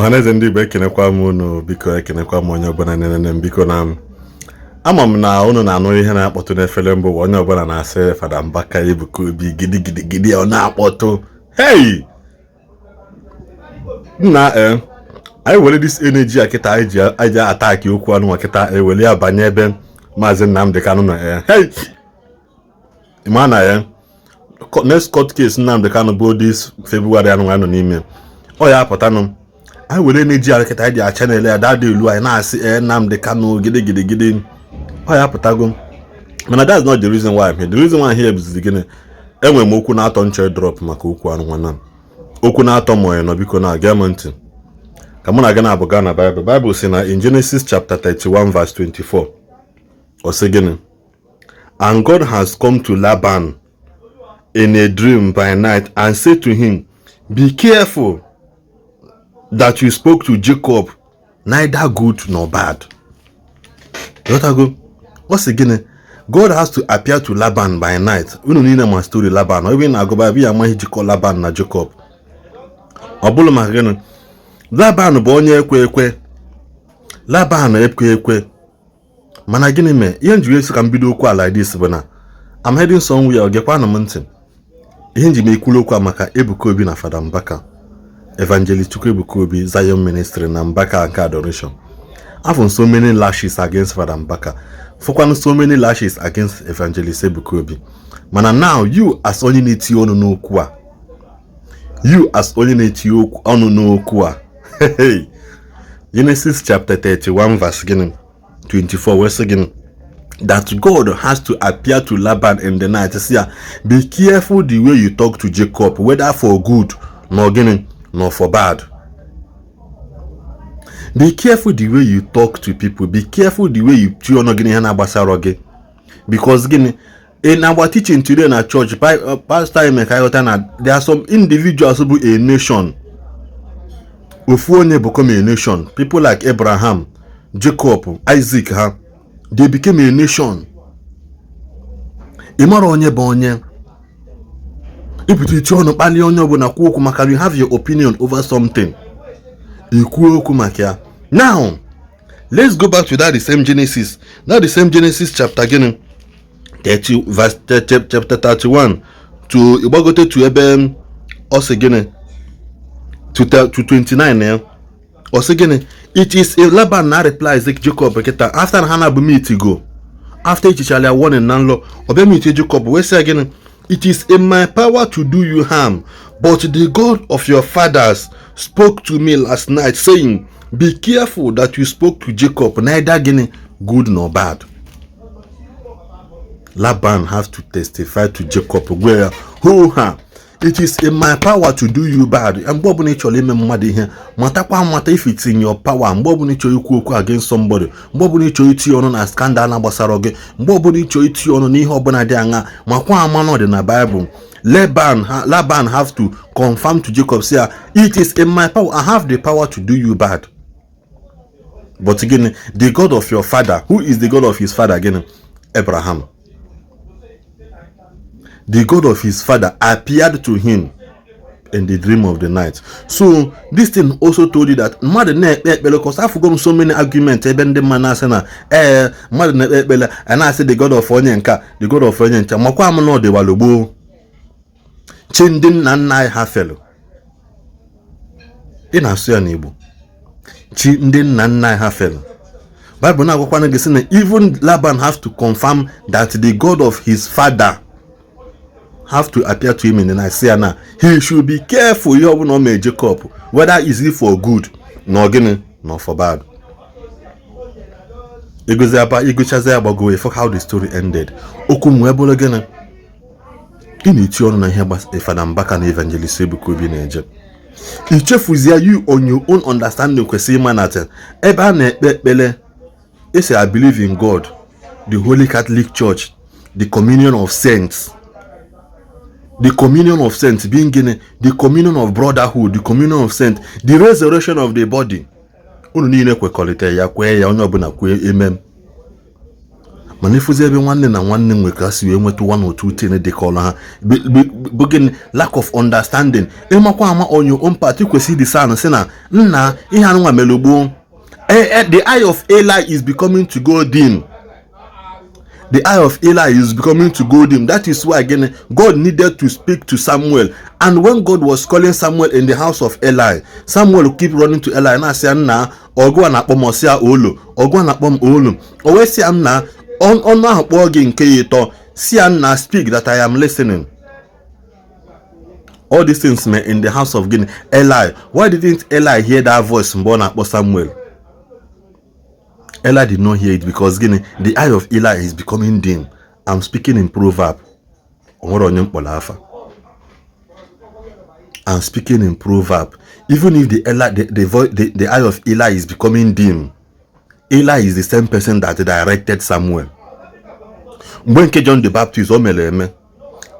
Ọhaneze ndị Igbo ekenekwa m unu, biko ekenekwa m onye ọbụla nene biko na ama m na unu na-anụ ihe na-akpọtụ n'efere mbụ onye ọbụla na-asị Fada Mbaka Ebuka Obi gidigidi ọ na-akpọtụ. Hey! Na anyị were this energy a kịta anyị ji ataki okwu anụ nwa kịta eweli ya banye ebe Maazị Nnamdi Kanu nọ. Hey! Ịma na next court case Nnamdi Kanu bụ this February anụ nọ n'ime. Ọ ya apụtanụ anyị were energy a kịta anyị ji channel ya dada ilu anyị na-asị Nnamdi Kanu gidi. Ọ ya apụtago. Mana that's not the reason why I'm here. The reason why I'm here is gịnị? Enwe m okwu na-atọ nche drop maka okwu anụ nwa na. Okwu na-atọ moye no biko na gee m ntị. Ka mụ na gị na-abụga na Bible. Bible si na in Genesis chapter 31 verse 24. Ọ sị gịnị? And God has come to Laban in a dream by night and said to him, be careful that you spoke to Jacob, neither good nor bad. What's again? God has to appear to Laban by night. We don't need my story Laban. Or even I go by be a man he Laban na Jacob. Obulu magene. Laban bụ onye ekwe. Laban ekwe. Mana gịnị me? Ihe nji esi ka mbido okwu like this bụ na I'm heading somewhere ogekwa na m ntị. Ihe nji me ikwulu okwu maka Ebuka Obi na Fada Mbaka. Evangelist Ebuka Obi Zion Ministry na Mbaka nke Adoration. I've so many lashes against Fada Mbaka. For so many lashes against Evangelist Ebuka Obi. Mana now you as only need to know kwa. You as only need to know kwa. Hey. Genesis chapter 31 verse 24 verse again. That God has to appear to Laban in the night. See, be careful the way you talk to Jacob, whether for good nor nor for bad. Be careful the way you talk to people. Be careful the way you chew on again. Because again, in our teaching today in our church, Pastor there are some individuals who be a nation. Who become a nation. People like Abraham, Jacob, Isaac, they became a nation. If you have your opinion over something, now let's go back to that the same Genesis. Now the same Genesis chapter 30 verse chapter 31 to to us again to 29 us again. It is a Laban now replies Jacob after Hannah meet go after it shall one and nanlo obe meet Jacob we say again. It is in my power to do you harm, but the God of your fathers spoke to me last night, saying, be careful that you spoke to Jacob, neither good nor bad. Laban has to testify to Jacob, where it is in my power to do you bad. And Bob naturally here. Matter if it's in your power, and Bob naturally against somebody. Bob naturally on a scandal abasaroge. Bob naturally on ni hobona deanga. Makwa mano de na Bible. Laban have to confirm to Jacob, say, it is in my power. I have the power to do you bad. But again, the God of your father, who is the God of his father again? Abraham. The God of his father appeared to him in the dream of the night. So this thing also told you that because I've got so many arguments and I said the God of Onyenka, the God of Onyenka, Makwamano de Walubo Chindin Nanai Hafelo in Isiagu. Chindin Nanai Hafelo. Bible now even Laban has to confirm that the God of his father have to appear to him in the night. Say now, he should be careful. You will not make Jacob, whether is it for good, nor for bad. It goes about go for how the story ended. Okumwebolo again. In it, you know, here Fada Mbaka and Evangelist Ebuka Obi Neje. If you on your own understanding, you say man at I believe in God, the Holy Catholic Church, the communion of saints. The communion of saints being given, the communion of brotherhood, the communion of saints, the resurrection of the body. Amen. mana ifuzi ebe nwanne na nwanne nwe ka si wee nweta one or two things dị ka ọla ha begin lack of understanding ịmakwa ama on your own part kwesịrị san sị na nna ihe anụnwa melugbo the eye of Eli is becoming to go dim. The eye of Eli is becoming to go dim. That is why again God needed to speak to Samuel, and when God was calling Samuel in the house of Eli, Samuel keep running to Eli and say nna ogwa na akpomosia olu ogwa na akpom olu o we si nna on na akpo gi nke yito si nna speak that I am listening. All these things may in the house of Eli. Why didn't Eli hear that voice mbo na akpo Samuel? Eli did not hear it because the eye of Eli is becoming dim. I'm speaking in proverb. I'm speaking in proverb. Even if the eye of Eli is becoming dim, Eli is the same person that directed Samuel. When John the Baptist,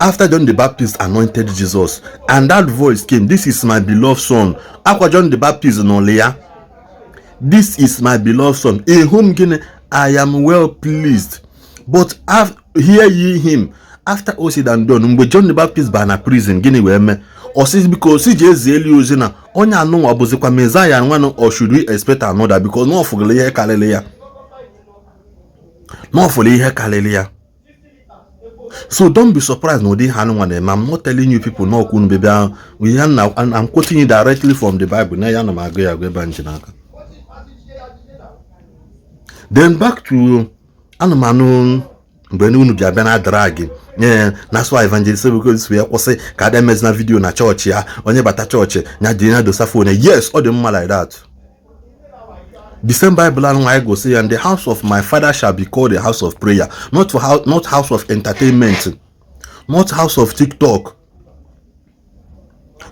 after John the Baptist anointed Jesus, and that voice came, "This is my beloved son." Aqua John the Baptist no Leah. "This is my beloved son, in whom I am well pleased." But hear ye him. After all said and done, when John the Baptist by na prison, or says because CJ Eliozina, onya no abuzikwa Messiah and one, or should we expect another? Because no for Leah Kalelia. No for Leah Kalelia. So don't be surprised, no, they hand one. I'm not telling you people no couldn't be down. I'm quoting you directly from the Bible. Then back to Anumanu Benunu Biabana Dragi. Yeah, that's why evangelist because we are say Kademez na video na church ya onye bata church na dina do safone. Yes, all the more like that. The same Bible and I go say, "And the house of my father shall be called a house of prayer, not house of entertainment, not house of TikTok."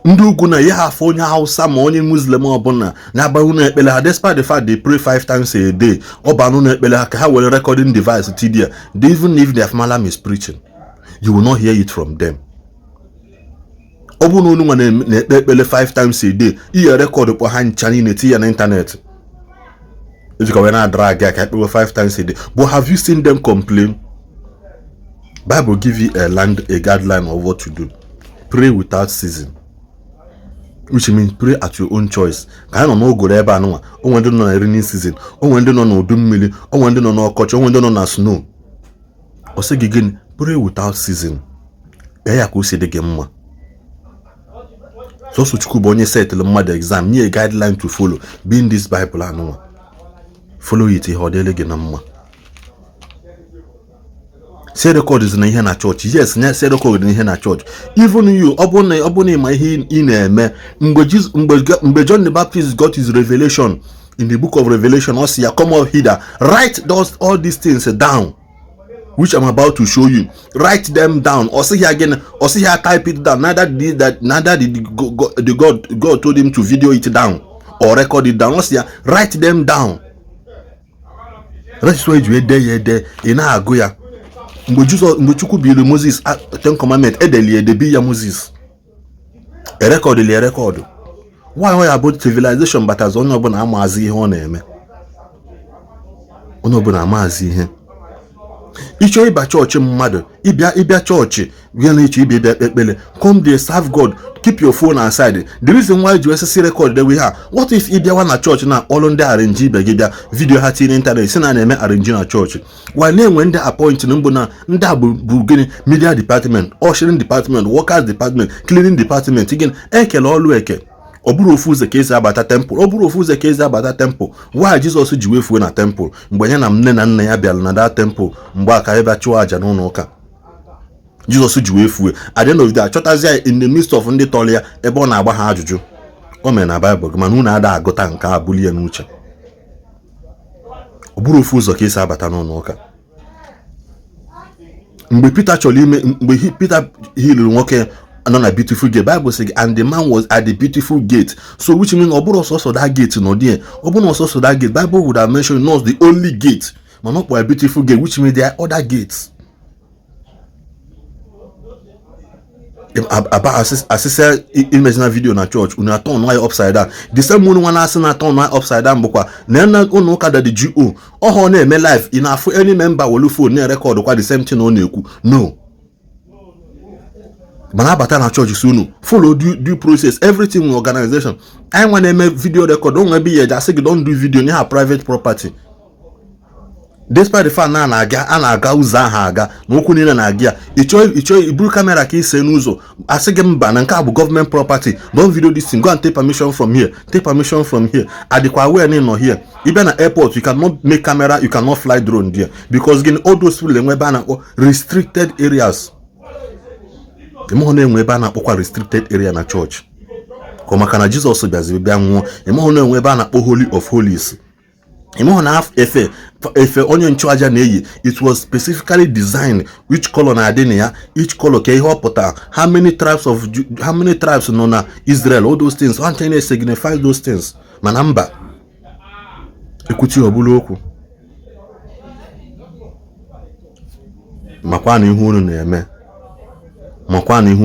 Nduguna ye have only house some only Muslim obona na bauna ekpele, despite the fact they pray 5 times a day. Obanuna ekpele ha well recording device TD. Even if their malam is preaching, you will not hear it from them. Obunu na ekpele 5 times a day. You record po hand channel neti on internet. You can drag 5 times a day. But have you seen them complain? Bible give you a guideline of what to do. Pray without ceasing. Which means pray at your own choice. I don't know go there by no. Oh, when don't know rainy season. Oh, when don't know do milli. Oh, when don't know coach. Oh, when don't know snow. Or say again, pray without ceasing. Eya ku say the game. So chukubonye said the mother exam. Near a guideline to follow. Being this Bible no. Follow it. He hodele genamma. Say record is in here na church. Yes, say record in here na church. Even you, obone my in me. Mbe John the Baptist got his revelation in the book of Revelation. Also, come up here. Write all these things down, which I'm about to show you. Write them down. Or see here again. Or see here type it down. Neither did God told him to video it down or record it down. Also, write them down. That's why you there. Ina agoya. Mgbe Chukwu biri Moses 10 commandment edeli edebi ya Moses record why about civilization but as onye ọbụla amazi ihe ọ na-eme onye ọbụla amazi ihe icho ịba chọọchị mmadụ ịbịa chọọchị bịa na iche ịbịa ekpele come there serve God, keep your phone aside. The reason why you see record that we have, what if ịbịa wa na church na all on the arrange begida video ha tin internet si na na-eme arrange na church while na-enwe ndị appoint na mbụ na ndị bụ gịnị media department, ushering department, workers department, cleaning department again ekele ọlụ eke oburu ofu ụzọ ka esi abata temple oburu ofu ụzọ ka esi abata temple why Jesus ji wefuo na temple mgbe ya na nne na nna ya bịara na that temple mgbe aka ebe chụọ aja n'ụlọ ụka Jesus ji wefuo at the end of the day chọtazie in the midst of ndị tọrọ ya ebe ọ na-agba ha ajụjụ o mere na Bible mana unu ada agụta nke a bulie n'uche oburu ofu ụzọ ka esi abata n'ụlọ ụka mgbe Peter chọrọ ime mgbe Peter hiluru nwoke no na beautiful gate. Bible says and the man was at the beautiful gate, so which means oburu also that gate no there oburu also that gate. Bible would have mentioned not the only gate but not for a beautiful gate, which means there are other gates. about assist imagine video na church una turn why upside down the same one na asị na turn why upside down bụkwa na unu ụka da the GO ọhọ na-eme live ị na-afụ any member wolu phone na record kwa the same thing ọ na-ekwu no mana abata na church so unu follow due process everything with organization I want to make video record don't be here just say don't do video near private property. Despite the fact na na-aga ụzọ ahụ aga na okwu niile na-aga ya ịchọ iburu kamera ka ise n'ụzọ asị gị mba na nke a bụ government property don't video this thing go and take permission from here adịkwa aware na nọ here ịbịa na airport you cannot make camera you cannot fly drone there because gịnị all those people enwe ebe a na-akpọ restricted areas ịmahụ na-enwe ebe a na-akpọkwa restricted area na church ka maka na Jizọs bịa nwụọ ịmahụ na-enwe ebe a na-akpọ Holy of Holies ịmahụ na efe onye nchụaja na-eyi it was specifically designed which color na-adị na ya each color ka ihe ọpụta how many tribes nọ na Israel all those things one thing signify those things mana mba ekwuchi ọbụla okwu makwa na ihe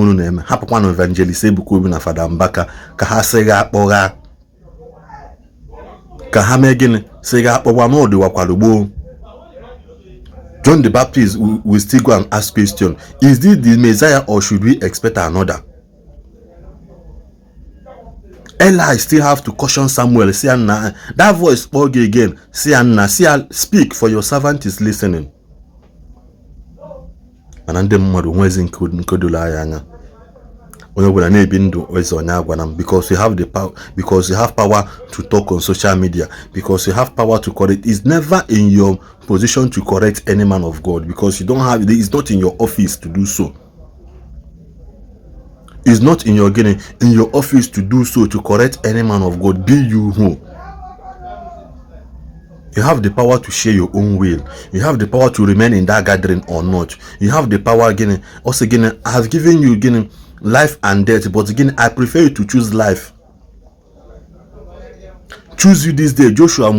unu na-eme hapụkwa na evangelist Ebuka Obi na Fada Mbaka ka ha sị ga akpọgha ka ha mee gịnị sị ga akpọgwa n'ọdụ wakwara gboo. John the Baptist will still go and ask question, is this the Messiah or should we expect another? Eli still have to caution Samuel, say Anna, that voice spoke again, say Anna, speak for your servant is listening. And then mmadụ nwezi nkodola anya onye gwara na-ebi ndụ eze onye agwana because you have the power, because you have power to talk on social media, because you have power to correct. It's never in your position to correct any man of God because you don't have it. It's not in your office to do so. It's not in your office to do so, to correct any man of God, be you who. You have the power to share your own will. You have the power to remain in that gathering or not. You have the power again. Also again, I have given you again life and death, but again, I prefer you to choose life. Choose you this day, Joshua.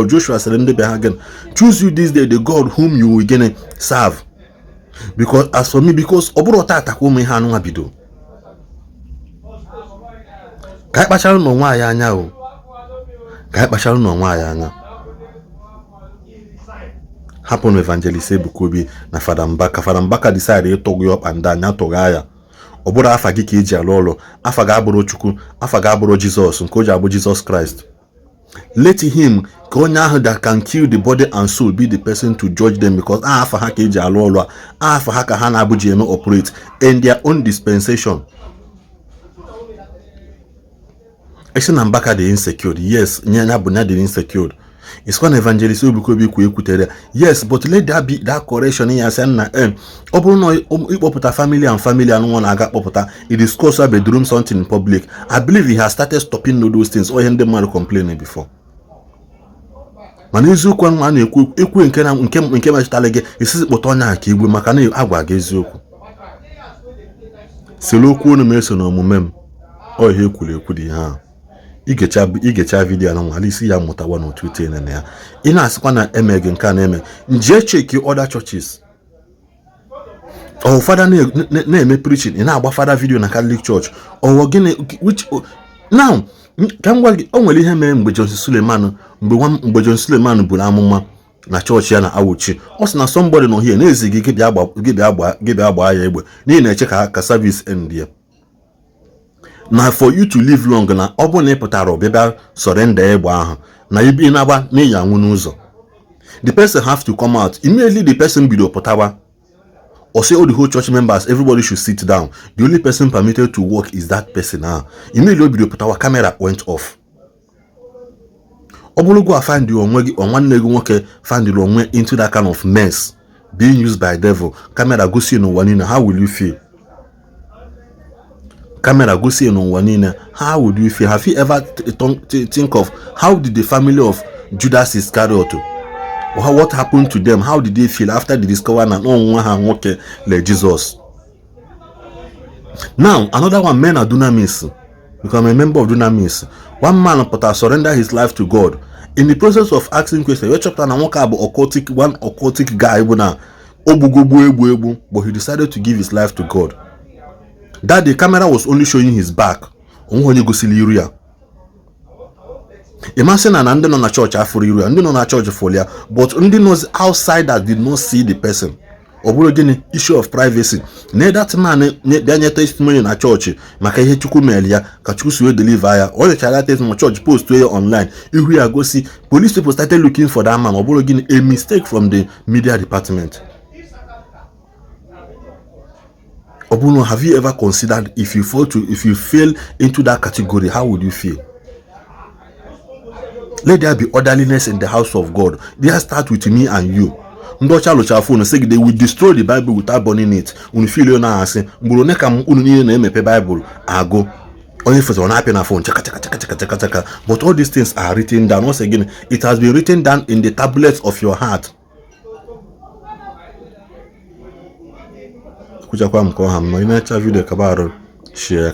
Joshua said, choose you this day the God whom you will again serve. Because as for me, because oburota atakome hanu abido. Kai kpacharu no nwa ya anya o. Kai kpacharu no nwa ya anya. Happen evangelist Ebuka Obi na Fada Mbaka. Fada Mbaka decided to go up and down na togaya. Obura afa gi ka eji alolo, afa ga aburo Chukwu, afa ga aburo Jesus, nke o ji abu Jesus Christ. Let him that can kill the body and soul be the person to judge them, because afa ha ka eji alolo, afa ha ka ha na abuji eme operate in their own dispensation. Esi na Mbaka dey insecure. Yes, nyanya bu na dey insecure. It's one evangelist Ebuka Obi kwutere. Yes, but let there be that correction in ya say na obu no ikpopụta family and no na aga kpopụta he discuss bedroom something in public. I believe he has started stopping those things or him man complaining before. Mana eziokwu a na-ekwu nke machitale gị isi kpọta onye aka igwe maka na agwa gị eziokwu. Selo okwu unu meso na omume m. O ihe ekwuru ekwu dị ha. Igecha video na nwalisi ya mutawa no Twitter na ya. Ina asikwa na emege nka na eme. Nje check other churches. Or father na eme preaching, ina agba father video na Catholic church. Or gini which now kan gwa o nwere ihe mere mgbe John Suleiman bụ amụma na church ya na awuchi. O si na somebody no here na ezigi gị bịa agba ya egbe. N'ihi na eche ka service end there. Now for you to live long na obo na pụtara obeba surrender egbe ahụ na ibi na agba na ya nwu n'ụzọ. The person have to come out. Immediately the person bido pụtawa. Or say all the whole church members, everybody should sit down. The only person permitted to walk is that person now. Immediately bido pụtawa, camera went off. Obulugo a find you on one nego nwoke find you on into that kind of mess being used by devil. Camera go see no one in. How will you feel? Camera go see no one in. How would you feel? Have you ever think of how did the family of Judas Iscariot, or what happened to them? How did they feel after they discovered that no like Jesus? Now another one, men are dunamis. Become a member of dunamis. One man surrender his life to God. In the process of asking questions, one occultic guy but he decided to give his life to God. That the camera was only showing his back. Imagine an under on a church after you and on a church for ya, but only knows outsiders did not see the person. Again, issue of privacy. Ne that man, ne testimony in a church, Makahe Chukumelia, Kachusu deliver, all the child testimony church post to online. If we are go see, police people started looking for that man, again, a mistake from the media department. Obuno, have you ever considered if you fail into that category, how would you feel? Let there be orderliness in the house of God. They start with me and you. Say they will destroy the Bible without burning it. Bible ago. But all these things are written down. Once again, it has been written down in the tablets of your heart. Share